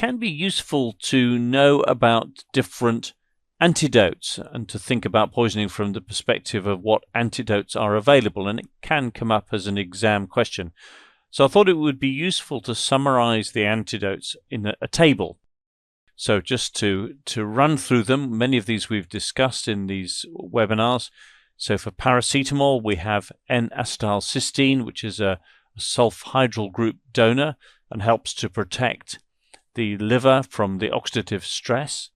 can be useful to know about different antidotes and to think about poisoning from the perspective of what antidotes are available, and it can come up as an exam question. So I thought it would be useful to summarize the antidotes in a table. So just to run through them, many of these we've discussed in these webinars. So for paracetamol, we have N-acetylcysteine, which is a sulfhydryl group donor and helps to protect the liver from the oxidative stress.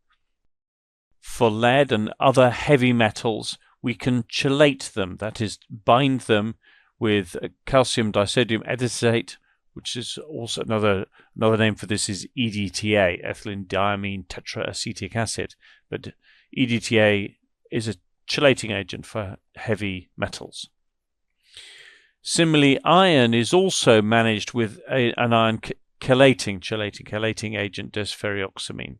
For lead and other heavy metals, we can chelate them, that is, bind them with calcium disodium edisate, which is also another name for this is EDTA, ethylene diamine tetraacetic acid. But EDTA is a chelating agent for heavy metals. Similarly, iron is also managed with an iron chelating agent, desferrioxamine.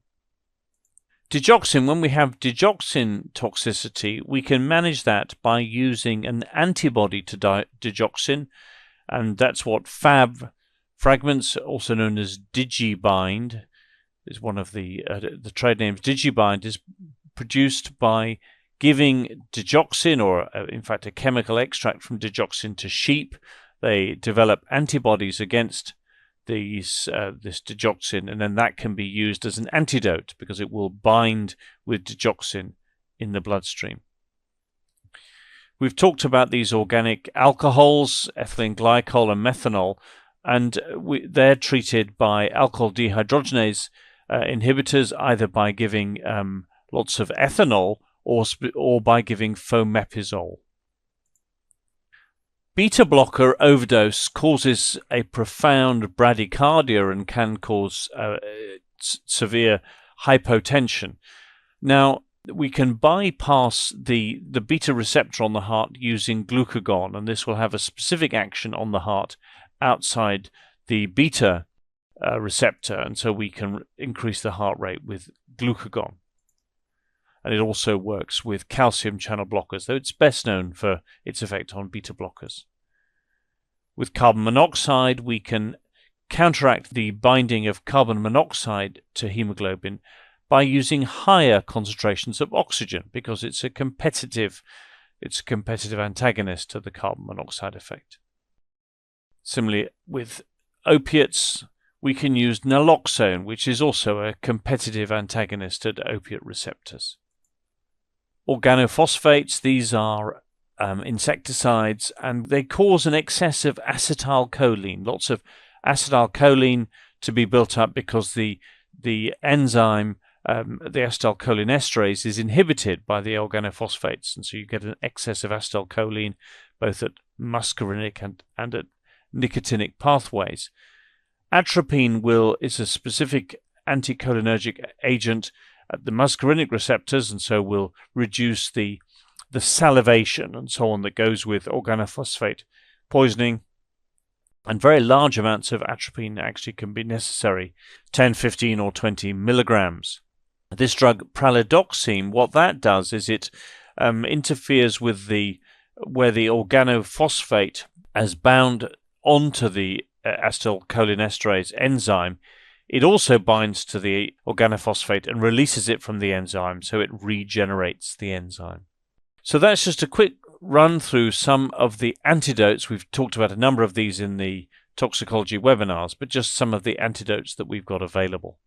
Digoxin, when we have digoxin toxicity, we can manage that by using an antibody to digoxin, and that's what Fab fragments, also known as Digibind, is one of the trade names. Digibind is produced by giving digoxin, or in fact a chemical extract from digoxin, to sheep. They develop antibodies against this digoxin, and then that can be used as an antidote because it will bind with digoxin in the bloodstream. We've talked about these organic alcohols, ethylene glycol and methanol, and they're treated by alcohol dehydrogenase inhibitors, either by giving lots of ethanol or by giving fomepizole. Beta blocker overdose causes a profound bradycardia and can cause severe hypotension. Now, we can bypass the beta receptor on the heart using glucagon, and this will have a specific action on the heart outside the beta receptor, and so we can increase the heart rate with glucagon. And it also works with calcium channel blockers, though it's best known for its effect on beta blockers. With carbon monoxide, we can counteract the binding of carbon monoxide to hemoglobin by using higher concentrations of oxygen, because it's a competitive antagonist to the carbon monoxide effect. Similarly, with opiates, we can use naloxone, which is also a competitive antagonist at opiate receptors. Organophosphates, these are insecticides, and they cause an excess of acetylcholine. Lots of acetylcholine to be built up because the enzyme, the acetylcholine esterase, is inhibited by the organophosphates, and so you get an excess of acetylcholine both at muscarinic and at nicotinic pathways. Atropine is a specific anticholinergic agent at the muscarinic receptors, and so will reduce the salivation and so on that goes with organophosphate poisoning. And very large amounts of atropine actually can be necessary, 10, 15 or 20 milligrams. This drug pralidoxime, what that does is it interferes with where the organophosphate has bound onto the acetylcholinesterase enzyme. It also binds to the organophosphate and releases it from the enzyme, so it regenerates the enzyme. So that's just a quick run through some of the antidotes. We've talked about a number of these in the toxicology webinars, but just some of the antidotes that we've got available.